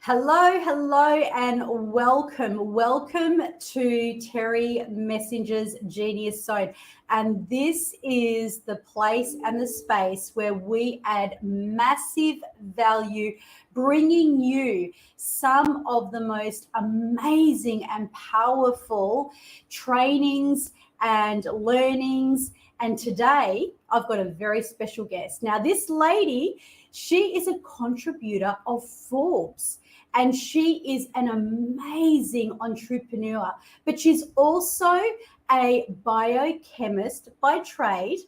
Hello, hello, and welcome. Welcome to Terry Messenger's Genius Zone. And this is the place and the space where we add massive value, bringing you some of the most amazing and powerful trainings and learnings. And today I've got a very special guest. Now, this lady, she is a contributor of Forbes. And she is an amazing entrepreneur, but she's also a biochemist by trade,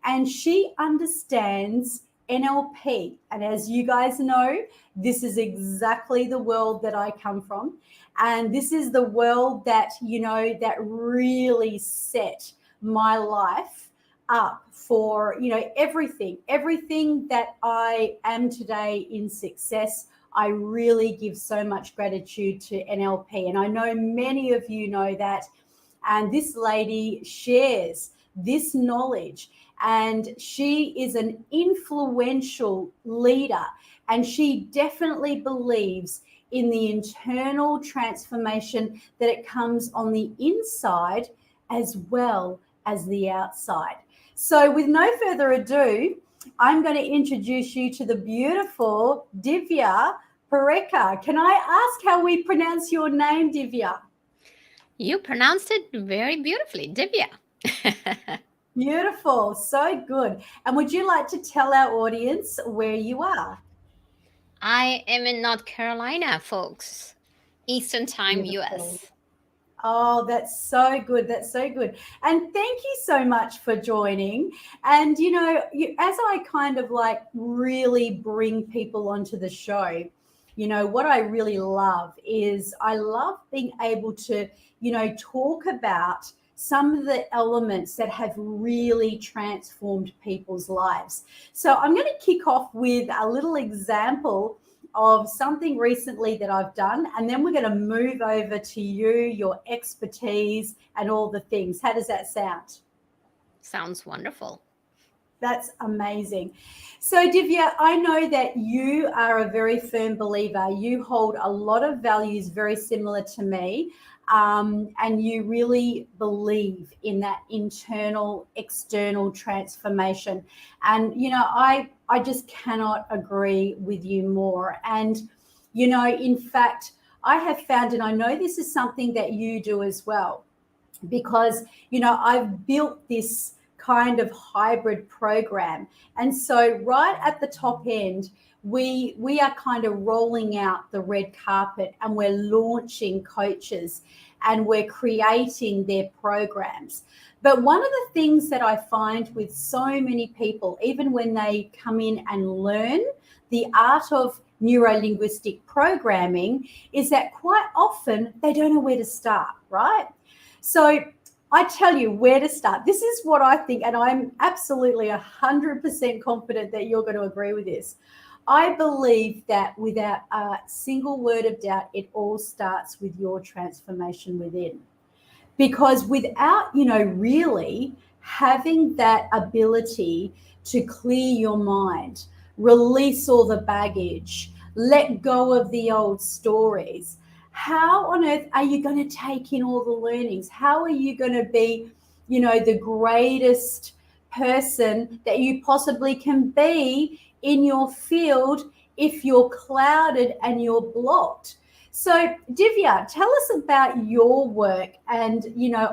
and she understands NLP. And as you guys know, this is exactly the world that I come from. And this is the world that, that really set my life up for, everything that I am today in success. I really give so much gratitude to NLP. And I know many of you know that. And this lady shares this knowledge. And she is an influential leader. And she definitely believes in the internal transformation that it comes on the inside as well as the outside. So with no further ado, I'm going to introduce you to the beautiful Divya Pareka. Can I ask how we pronounce your name, Divya? You pronounced it very beautifully, Divya. Beautiful, so good. And would you like to tell our audience where you are? I am in North Carolina, folks. Eastern Time, Beautiful. US. Oh, that's so good. That's so good. And thank you so much for joining. And, as I kind of like really bring people onto the show, what I really love is I love being able to, talk about some of the elements that have really transformed people's lives. So I'm going to kick off with a little example of something recently that I've done, and then we're going to move over to you, your expertise, and all the things. How does that sound? Sounds wonderful. That's amazing. So, Divya, I know that you are a very firm believer. You hold a lot of values very similar to me, and you really believe in that internal, external transformation. And, I just cannot agree with you more. And, in fact, I have found, and I know this is something that you do as well, because, I've built this kind of hybrid program. And so right at the top end, we are kind of rolling out the red carpet, and we're launching coaches, and we're creating their programs. But one of the things that I find with so many people, even when they come in and learn the art of neuro-linguistic programming, is that quite often they don't know where to start, right? So I tell you where to start. This is what I think, and I'm absolutely 100% confident that you're going to agree with this. I believe that without a single word of doubt, it all starts with your transformation within. Because without, really having that ability to clear your mind, release all the baggage, let go of the old stories, how on earth are you going to take in all the learnings? How are you going to be, the greatest person that you possibly can be in your field if you're clouded and you're blocked? So, Divya, tell us about your work. And,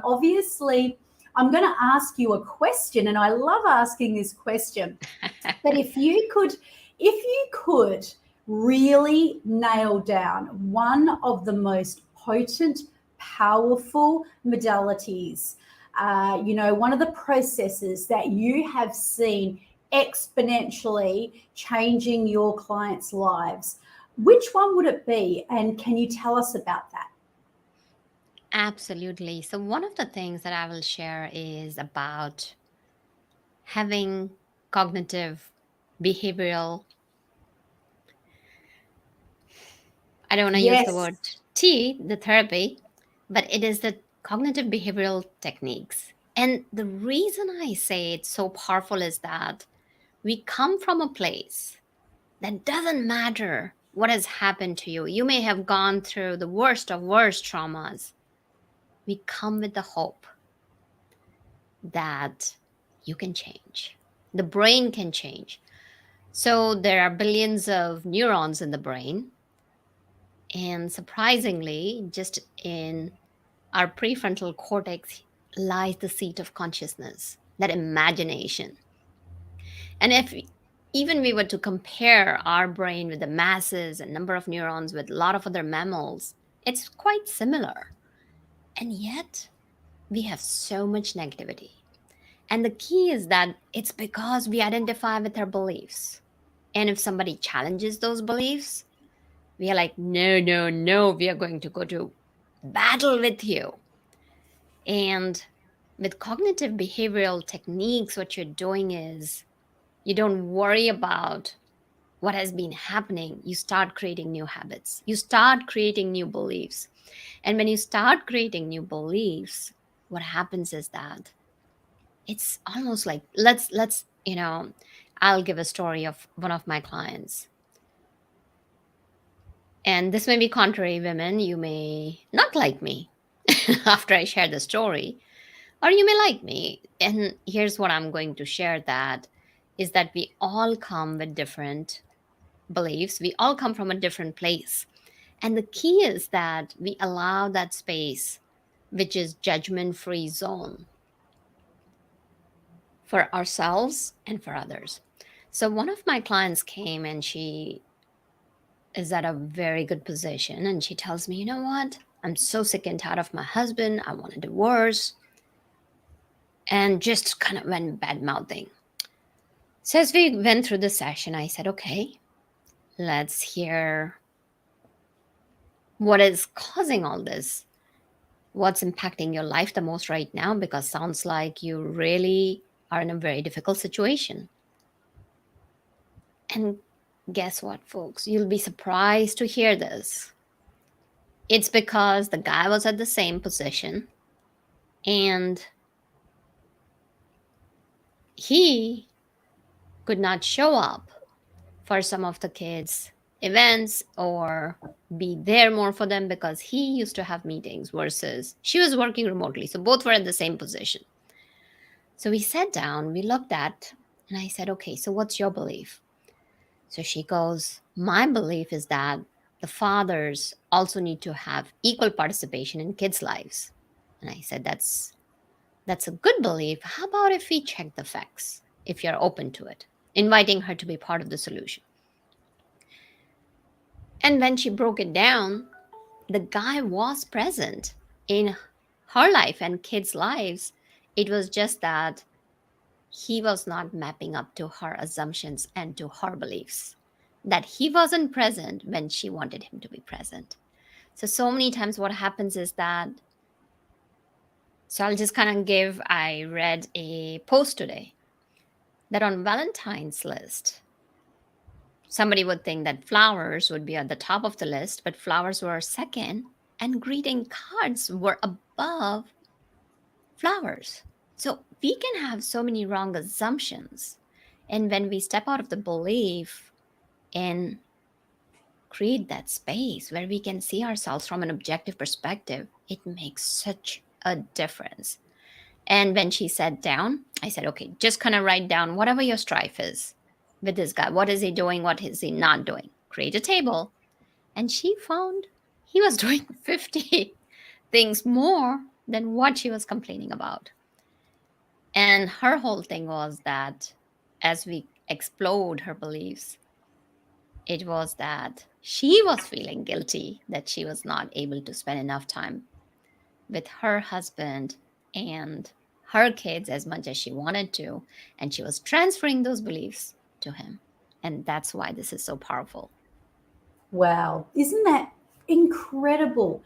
obviously, I'm going to ask you a question, and I love asking this question. But if you could really nail down one of the most potent, powerful modalities, one of the processes that you have seen exponentially changing your clients' lives, which one would it be? And can you tell us about that? Absolutely. So, one of the things that I will share is about having cognitive behavioral, I don't want to use the Yes. word T, the therapy, but it is the cognitive behavioral techniques. And the reason I say it's so powerful is that we come from a place that doesn't matter what has happened to you. You may have gone through the worst of worst traumas. We come with the hope that you can change. The brain can change. So there are billions of neurons in the brain. And surprisingly, just in our prefrontal cortex lies the seat of consciousness, that imagination. And if even we were to compare our brain with the masses and number of neurons with a lot of other mammals, it's quite similar. And yet we have so much negativity. And the key is that it's because we identify with our beliefs. And if somebody challenges those beliefs, we are like, no, no, no, we are going to go to battle with you. And with cognitive behavioral techniques, what you're doing is you don't worry about what has been happening. You start creating new habits, you start creating new beliefs. And when you start creating new beliefs, what happens is that it's almost like let's I'll give a story of one of my clients. And this may be contrary, women, you may not like me after I share the story, or you may like me. And here's what I'm going to share, that is that we all come with different beliefs, we all come from a different place. And the key is that we allow that space, which is judgment free zone, for ourselves and for others. So one of my clients came and she is at a very good position and she tells me, you know what? I'm so sick and tired of my husband. I want a divorce. And just kind of went bad mouthing. So as we went through the session, I said, okay, let's hear what is causing all this. What's impacting your life the most right now? Because sounds like you really are in a very difficult situation. And guess what, folks? You'll be surprised to hear this. It's because the guy was at the same position and he could not show up for some of the kids' events or be there more for them because he used to have meetings versus she was working remotely. So both were in the same position. So we sat down, we looked at, and I said, okay, so what's your belief? So she goes, my belief is that the fathers also need to have equal participation in kids' lives. And I said, that's a good belief. How about if we check the facts, if you're open to it, inviting her to be part of the solution. And when she broke it down, the guy was present in her life and kids' lives. It was just that he was not mapping up to her assumptions and to her beliefs, that he wasn't present when she wanted him to be present. So many times what happens is that, so I'll just kind of give, I read a post today that on Valentine's list, somebody would think that flowers would be at the top of the list, but flowers were second and greeting cards were above flowers. So we can have so many wrong assumptions. And when we step out of the belief and create that space where we can see ourselves from an objective perspective, it makes such a difference. And when she sat down, I said, okay, just kind of write down whatever your strife is with this guy. What is he doing? What is he not doing? Create a table. And she found he was doing 50 things more than what she was complaining about. And her whole thing was that as we explored her beliefs, it was that she was feeling guilty that she was not able to spend enough time with her husband and her kids as much as she wanted to. And she was transferring those beliefs to him. And that's why this is so powerful. Wow, isn't that incredible?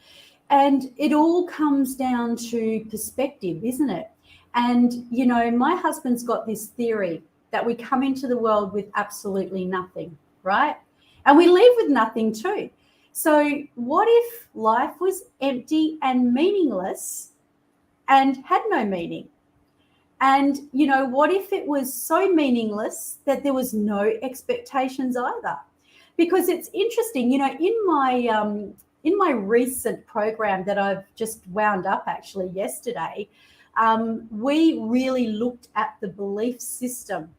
And it all comes down to perspective, isn't it? And, you know, my husband's got this theory that we come into the world with absolutely nothing, right? And we leave with nothing too. So, what if life was empty and meaningless and had no meaning? And, you know, what if it was so meaningless that there was no expectations either? because it's interesting, in my recent program that I've just wound up actually yesterday, we really looked at the belief system.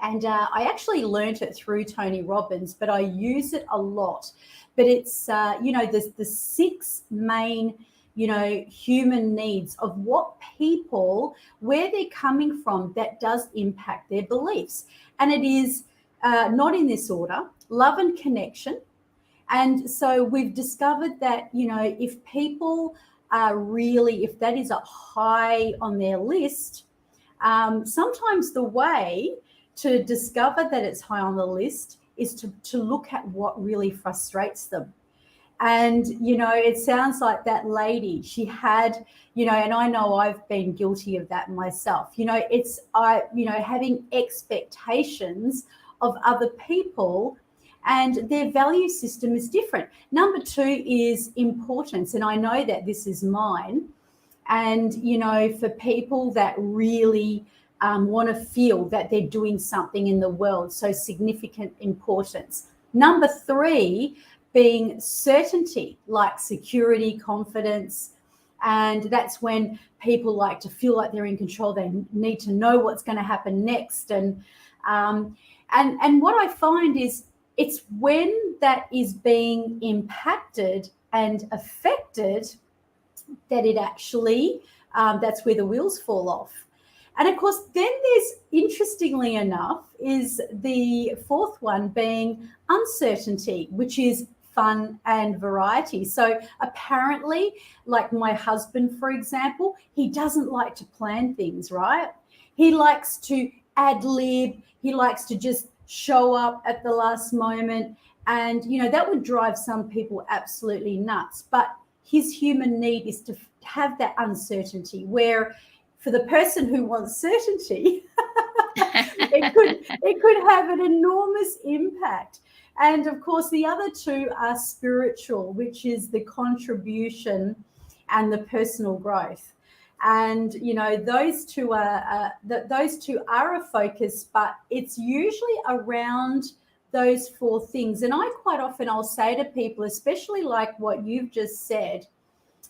And I actually learned it through Tony Robbins, but I use it a lot. But it's, there's the six main, human needs of what people, where they're coming from, that does impact their beliefs. And it is not in this order: love and connection. And so we've discovered that, if people are really, if that is a high on their list, sometimes the way to discover that it's high on the list is to look at what really frustrates them. And, it sounds like that lady, she had, and I know I've been guilty of that myself. Having expectations of other people, and their value system is different. Number two is importance. And I know that this is mine. And, for people that really want to feel that they're doing something in the world, so significant importance. Number three being certainty, like security, confidence. And that's when people like to feel like they're in control. They need to know what's going to happen next. And what I find is it's when that is being impacted and affected that it actually, that's where the wheels fall off. And of course, then there's, interestingly enough, is the fourth one being uncertainty, which is fun and variety. So apparently, like my husband, for example, he doesn't like to plan things, right? He likes to ad lib. He likes to just show up at the last moment. And, that would drive some people absolutely nuts. But his human need is to have that uncertainty, where for the person who wants certainty, it could have an enormous impact. And of course, the other two are spiritual, which is the contribution and the personal growth. And those two are a focus, but it's usually around those four things. And I'll say to people, especially like what you've just said,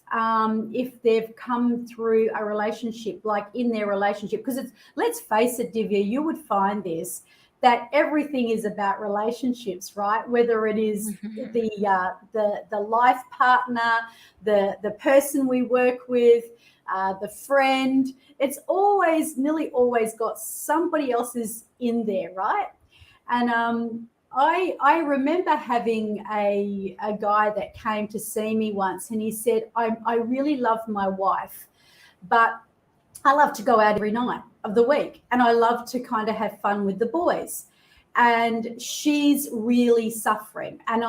if they've come through a relationship, like in their relationship, because let's face it, Divya, you would find this, that everything is about relationships, right? Whether it is the life partner, the person we work with, the friend, it's nearly always got somebody else's in there, right? And I remember having a guy that came to see me once, and he said, I really love my wife, but I love to go out every night of the week, and I love to kind of have fun with the boys. And she's really suffering. And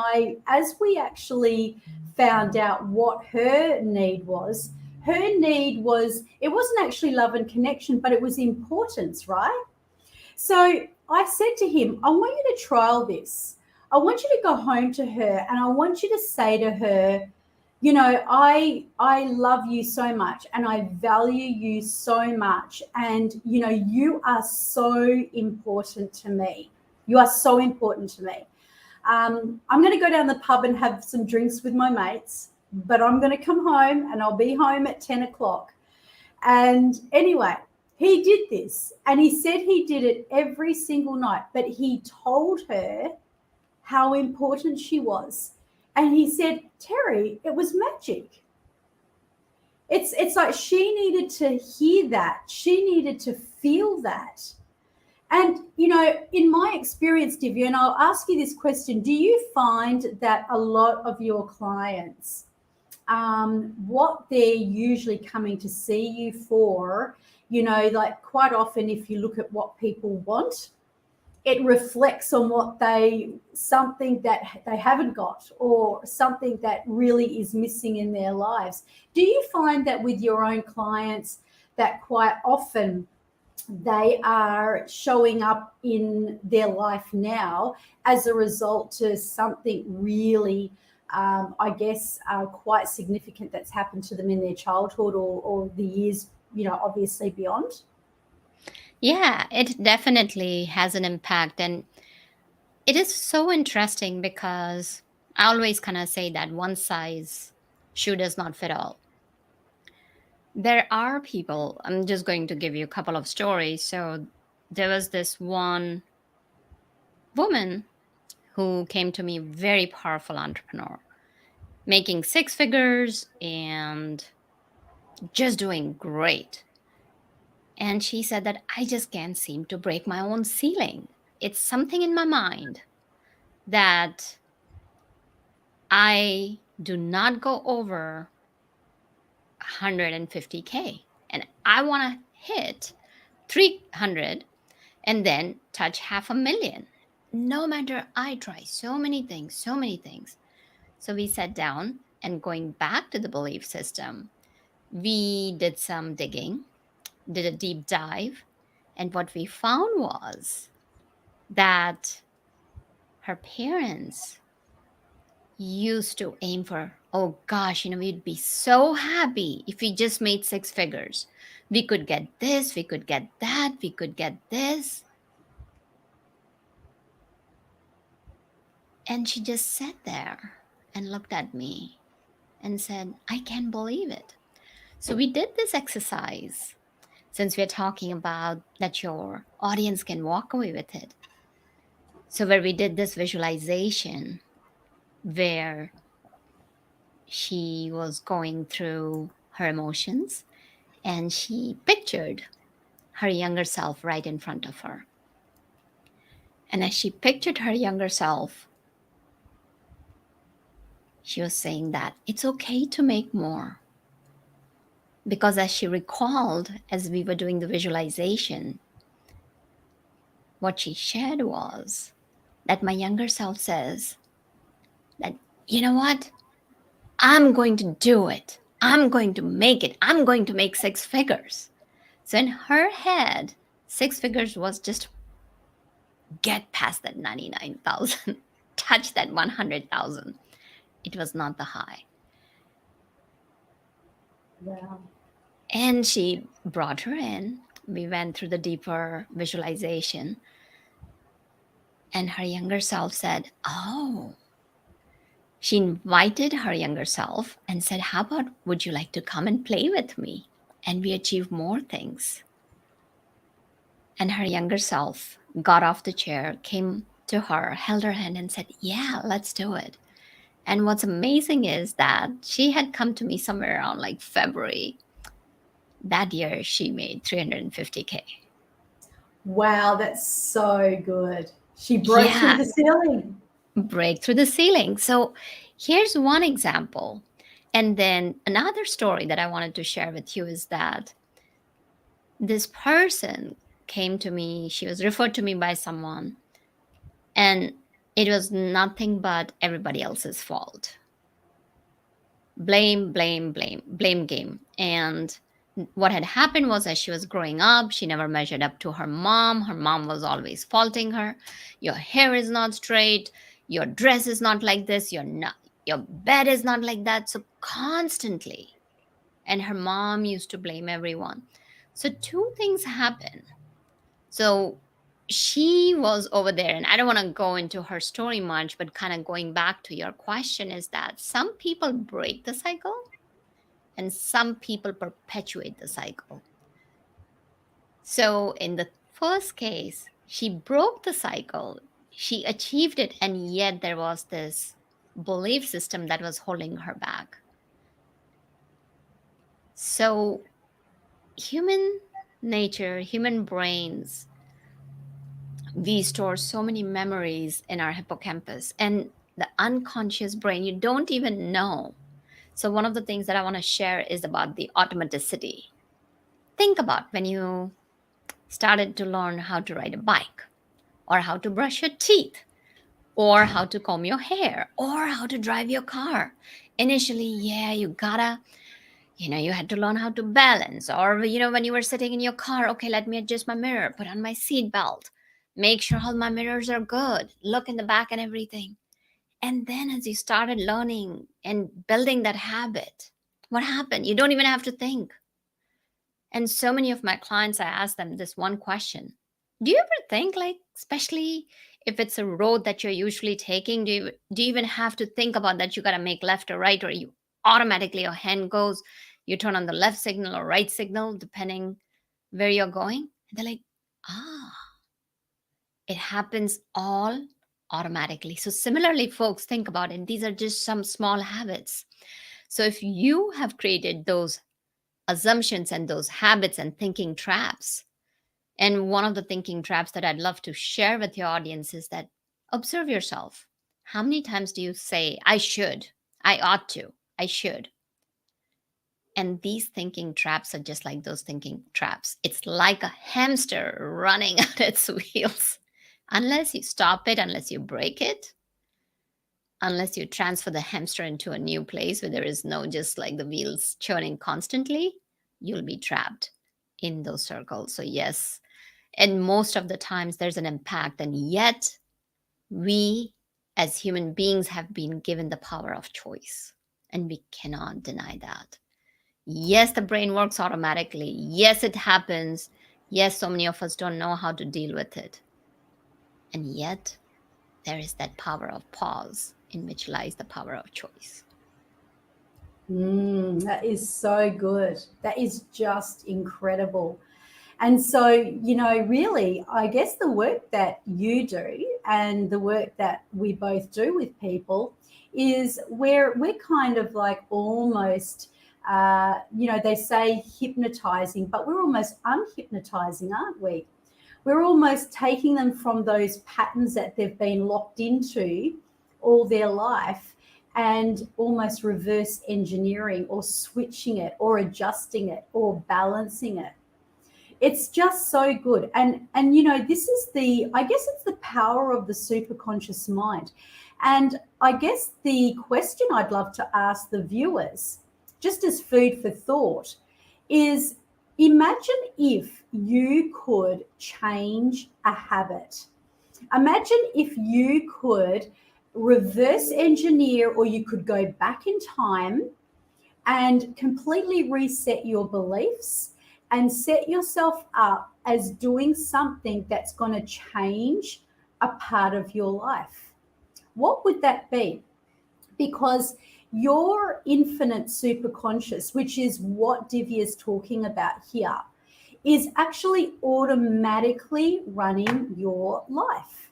as we actually found out what her need was, it wasn't actually love and connection, but it was importance, right? So I said to him, I want you to trial this. I want you to go home to her, and I want you to say to her, I love you so much, and I value you so much. And, you are so important to me. You are so important to me. I'm going to go down the pub and have some drinks with my mates, but I'm going to come home, and I'll be home at 10 o'clock. And anyway, he did this, and he said he did it every single night, but he told her how important she was. And he said, Terry, it was magic. It's like she needed to hear that. She needed to feel that. And, in my experience, Divya, and I'll ask you this question, do you find that a lot of your clients, what they're usually coming to see you for, like quite often if you look at what people want, it reflects on something that they haven't got, or something that really is missing in their lives. Do you find that with your own clients that quite often they are showing up in their life now as a result to something really, quite significant that's happened to them in their childhood or the years, obviously beyond? Yeah, it definitely has an impact. And It is so interesting because I always kind of say that one size shoe does not fit all. There are people, I'm just going to give you a couple of stories. So there was this one woman who came to me, very powerful entrepreneur, making six figures and just doing great. And she said that I just can't seem to break my own ceiling. It's something in my mind that I do not go over 150K. And I want to hit 300 and then touch 500,000. No matter, I try so many things, so many things. So we sat down and going back to the belief system, we did some digging, did a deep dive. And what we found was that her parents used to aim for, oh gosh, we'd be so happy if we just made six figures. We could get this, we could get that, we could get this. And she just sat there and looked at me and said, I can't believe it. So we did this exercise, since we're talking about that your audience can walk away with it. So where we did this visualization where she was going through her emotions and she pictured her younger self right in front of her. And as she pictured her younger self, she was saying that it's okay to make more. Because as she recalled, as we were doing the visualization, what she shared was that my younger self says that, you know what? I'm going to do it. I'm going to make it. I'm going to make six figures. So in her head, six figures was just get past that 99,000, touch that 100,000. It was not the high. Wow. And she brought her in. We went through the deeper visualization. And her younger self said, oh, she invited her younger self and said, how about, would you like to come and play with me? And we achieve more things. And her younger self got off the chair, came to her, held her hand, and said, yeah, let's do it. And what's amazing is that she had come to me somewhere around like February. That year, she made 350K. Wow, that's so good. She broke through Yeah, the ceiling. break through the ceiling. So here's one example. And then another story that I wanted to share with you is that this person came to me, she was referred to me by someone, and it was nothing but everybody else's fault. Blame, blame, blame, blame game. And what had happened was, as she was growing up, she never measured up to her mom. Her mom was always faulting her. Your hair is not straight. Your dress is not like this. Your bed is not like that. So constantly. And her mom used to blame everyone. So two things happen. So she was over there, and I don't want to go into her story much, but kind of going back to your question is that some people break the cycle and some people perpetuate the cycle. So in the first case, she broke the cycle, she achieved it, and yet there was this belief system that was holding her back. So human nature, human brains, we store so many memories in our hippocampus and the unconscious brain, you don't even know. So one of the things that I want to share is about the automaticity. Think about when you started to learn how to ride a bike, or how to brush your teeth, or how to comb your hair, or how to drive your car. Initially, yeah, you had to learn how to balance, or, when you were sitting in your car, okay, let me adjust my mirror, put on my seat belt, make sure all my mirrors are good, look in the back and everything. And then as you started learning and building that habit, what happened? You don't even have to think. And so many of my clients, I ask them this one question. Do you ever think, like, especially If it's a road that you're usually taking, do you even have to think about that you got to make left or right, or you automatically, your hand goes, you turn on the left signal or right signal, depending where you're going? And they're like, ah, it happens all automatically. So, similarly, folks, think about it. These are just some small habits. So, if you have created those assumptions and those habits and thinking traps, and one of the thinking traps that I'd love to share with your audience is that observe yourself. How many times do you say, I should, I ought to, I should? And these thinking traps are just like those thinking traps. It's like a hamster running at its wheels. Unless you stop it, unless you break it, unless you transfer the hamster into a new place where there is no just like the wheels churning constantly, you'll be trapped in those circles. So, yes. And most of the times there's an impact. And yet, we as human beings have been given the power of choice. And we cannot deny that. Yes, the brain works automatically. Yes, it happens. Yes, so many of us don't know how to deal with it. And yet, there is that power of pause in which lies the power of choice. That is so good. That is just incredible. And so, really, I guess the work that you do and the work that we both do with people is where we're kind of like almost, they say hypnotizing, but we're almost unhypnotizing, aren't we? We're almost taking them from those patterns that they've been locked into all their life and almost reverse engineering or switching it or adjusting it or balancing it. It's just so good. And this is I guess it's the power of the superconscious mind. And I guess the question I'd love to ask the viewers, just as food for thought, is imagine if you could change a habit. Imagine if you could reverse engineer, or you could go back in time and completely reset your beliefs and set yourself up as doing something that's going to change a part of your life. What would that be? Because your infinite superconscious, which is what Divya is talking about here, is actually automatically running your life.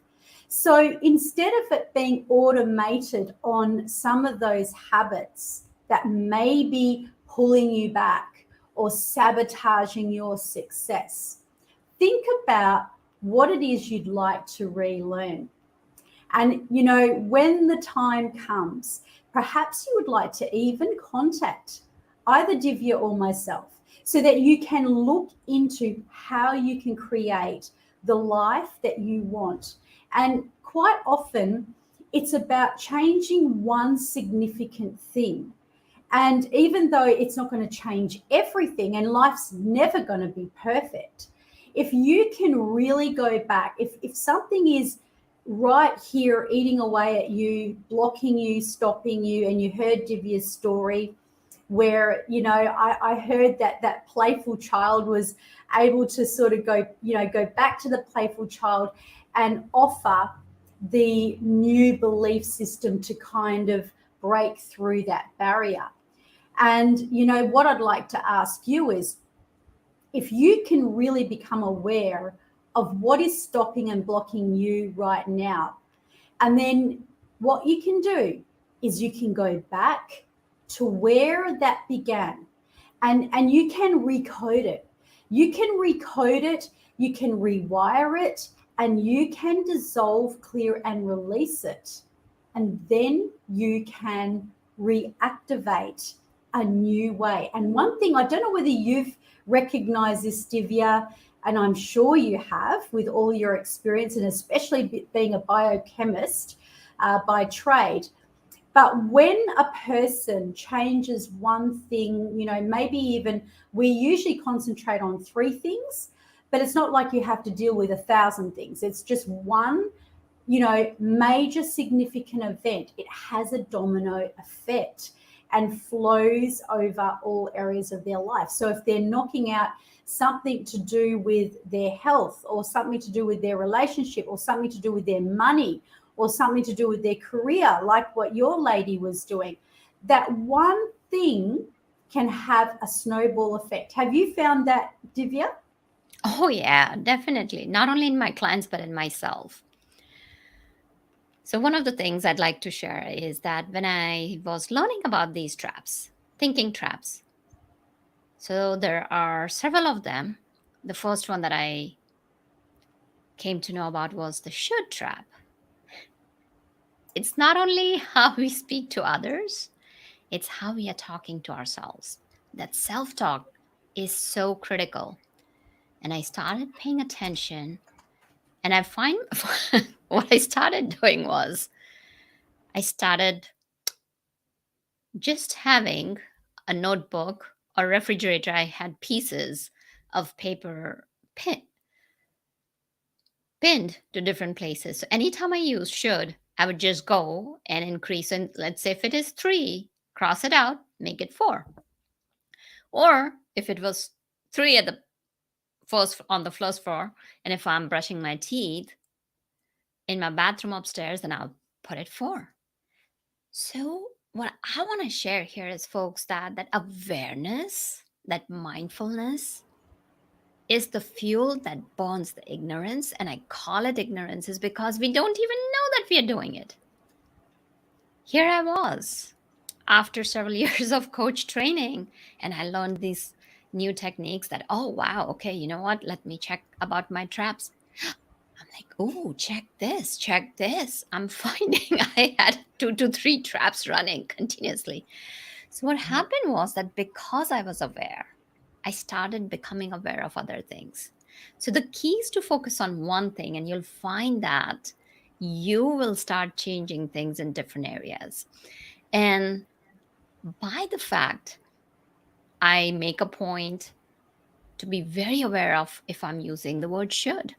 So instead of it being automated on some of those habits that may be pulling you back or sabotaging your success, think about what it is you'd like to relearn. And, when the time comes, perhaps you would like to even contact either Divya or myself so that you can look into how you can create the life that you want. And quite often, it's about changing one significant thing. And even though it's not going to change everything and life's never going to be perfect, if you can really go back, if something is right here eating away at you, blocking you, stopping you, and you heard Divya's story where, I heard that playful child was able to sort of go back to the playful child and offer the new belief system to kind of break through that barrier. And, what I'd like to ask you is if you can really become aware of what is stopping and blocking you right now, and then what you can do is you can go back to where that began and you can recode it. You can recode it, you can rewire it, and you can dissolve, clear, and release it. And then you can reactivate a new way. And one thing, I don't know whether you've recognized this, Divya, and I'm sure you have with all your experience, and especially being a biochemist by trade. But when a person changes one thing, maybe even we usually concentrate on 3 things, but it's not like you have to deal with 1,000 things. It's just one, major significant event. It has a domino effect. and flows over all areas of their life. So if they're knocking out something to do with their health, or something to do with their relationship, or something to do with their money, or something to do with their career, like what your lady was doing, that one thing can have a snowball effect. Have you found that, Divya? Oh, yeah, definitely. Not only in my clients, but in myself. So, one of the things I'd like to share is that when I was learning about these traps, thinking traps, so there are several of them. The first one that I came to know about was the should trap. It's not only how we speak to others, it's how we are talking to ourselves. That self talk is so critical. And I started paying attention, and I find what I started doing was I started just having a notebook or refrigerator. I had pieces of paper pinned to different places. So anytime I use should, I would just go and increase. And let's say if it is 3, cross it out, make it 4. Or if it was 3 at the first on the first floor, and if I'm brushing my teeth in my bathroom upstairs, then I'll put it 4. So what I want to share here is, folks, that awareness, that mindfulness is the fuel that burns the ignorance. And I call it ignorance is because we don't even know that we are doing it. Here I was after several years of coach training, and I learned these new techniques that, oh, wow, okay, you know what? Let me check about my traps. I'm like, oh, check this, check this. I'm finding I had 2 to 3 traps running continuously. So, what happened was that because I was aware, I started becoming aware of other things. So, the key is to focus on one thing, and you'll find that you will start changing things in different areas. And by the fact, I make a point to be very aware of if I'm using the word should.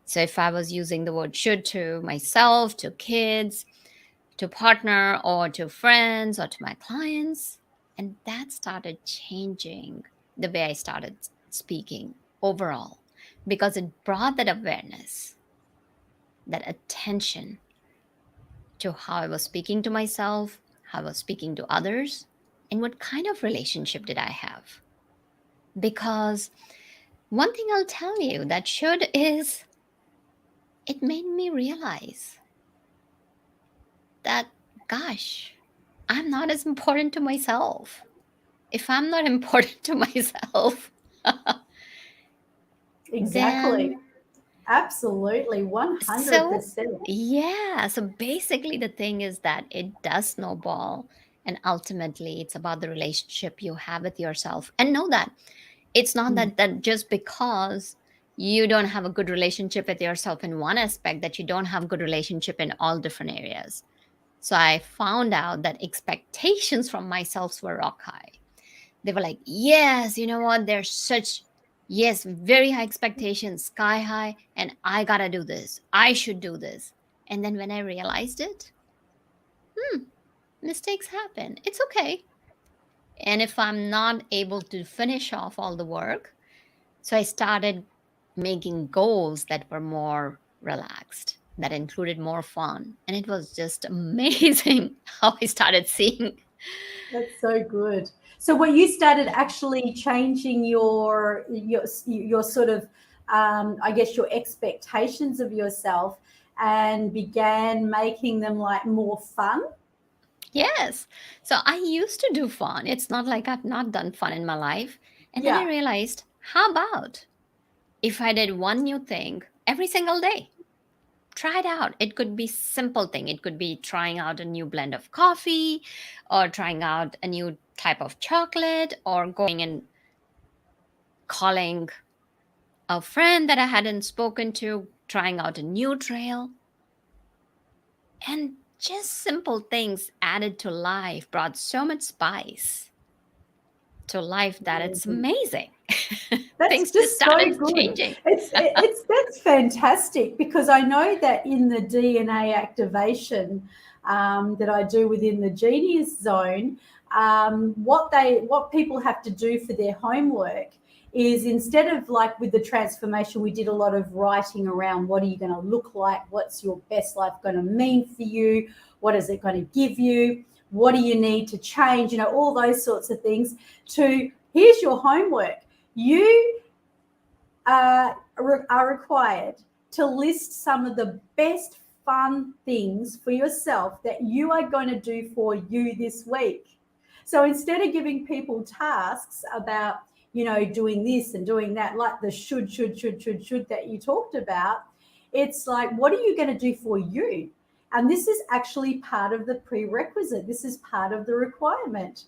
So if I was using the word should to myself, to kids, to partner, or to friends, or to my clients, and that started changing the way I started speaking overall, because it brought that awareness, that attention to how I was speaking to myself, how I was speaking to others, and what kind of relationship did I have. Because one thing I'll tell you that should is, it made me realize that, gosh, I'm not as important to myself. If I'm not important to myself, Exactly. then Absolutely. so 100%. yeah. So basically, the thing is that it does snowball. And ultimately, it's about the relationship you have with yourself. And know that it's not Mm. that just because you don't have a good relationship with yourself in one aspect, that you don't have good relationship in all different areas. So I found out that expectations from myself were rock high. They were like, yes, you know what? There's such, yes, very high expectations, sky high, and I gotta do this. I should do this. And then when I realized it, hmm, mistakes happen. It's okay. And if I'm not able to finish off all the work, so I started making goals that were more relaxed, that included more fun. And it was just amazing how I started seeing. That's so good. So, when you started actually changing your sort of, I guess, your expectations of yourself, and began making them like more fun. Yes. So I used to do fun. It's not like I've not done fun in my life. And then I Yeah. realized, how about if I did one new thing every single day? Try it out. It could be simple thing. It could be trying out a new blend of coffee, or trying out a new type of chocolate, or going and calling a friend that I hadn't spoken to, trying out a new trail. And just simple things added to life brought so much spice to life that it's Amazing. amazing. That's Things just just so started good. changing. It's that's fantastic, because I know that in the DNA activation that I do within the Genius Zone, what people have to do for their homework is, instead of like with the transformation, we did a lot of writing around what are you going to look like, what's your best life going to mean for you, what is it going to give you, what do you need to change, all those sorts of things, to here's your homework. You are required to list some of the best fun things for yourself that you are going to do for you this week. So instead of giving people tasks about, doing this and doing that, like the should that you talked about, it's like, what are you going to do for you? And this is actually part of the prerequisite. This is part of the requirement.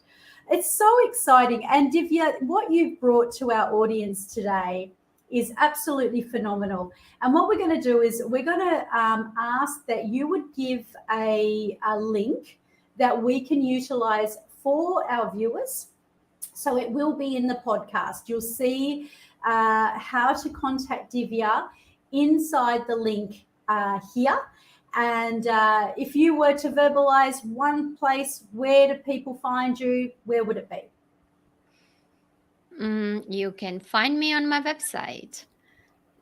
It's so exciting. And Divya, what you've brought to our audience today is absolutely phenomenal. And what we're going to do is we're going to ask that you would give a link that we can utilize for our viewers. So it will be in the podcast. You'll see how to contact Divya inside the link here. And if you were to verbalize one place, where do people find you? Where would it be? You can find me on my website,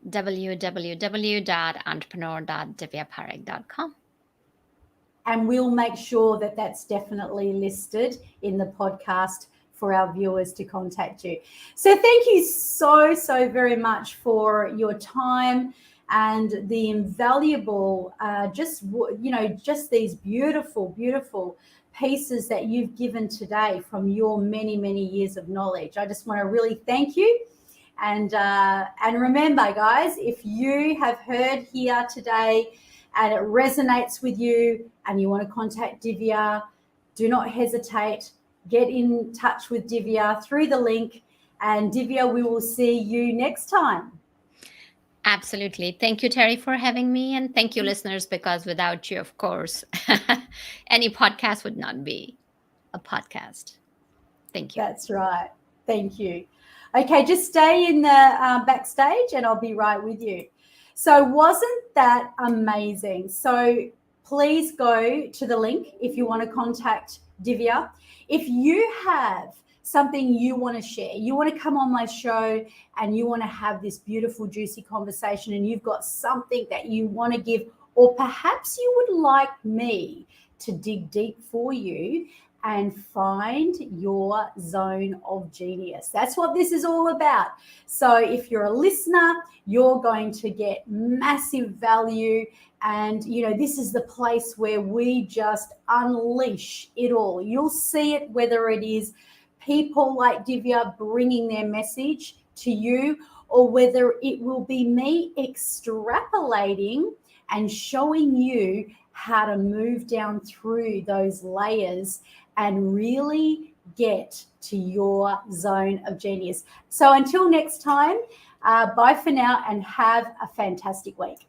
www.entrepreneur.divyaparekh.com. And we'll make sure that that's definitely listed in the podcast for our viewers to contact you. So thank you so very much for your time and the invaluable, just these beautiful pieces that you've given today from your many years of knowledge. I just want to really thank you. And remember, guys, if you have heard here today and it resonates with you and you want to contact Divya, do not hesitate. Get in touch with Divya through the link. And Divya, we will see you next time. Absolutely. Thank you, Terry, for having me. And thank you, listeners, because without you, of course, any podcast would not be a podcast. Thank you. That's right. Thank you. Okay, just stay in the backstage and I'll be right with you. So wasn't that amazing? So please go to the link if you want to contact Divya. If you have something you want to share, you want to come on my show and you want to have this beautiful, juicy conversation, and you've got something that you want to give, or perhaps you would like me to dig deep for you and find your zone of genius. That's what this is all about. So if you're a listener, you're going to get massive value. And, this is the place where we just unleash it all. You'll see it, whether it is people like Divya bringing their message to you, or whether it will be me extrapolating and showing you how to move down through those layers and really get to your zone of genius. So until next time, bye for now and have a fantastic week.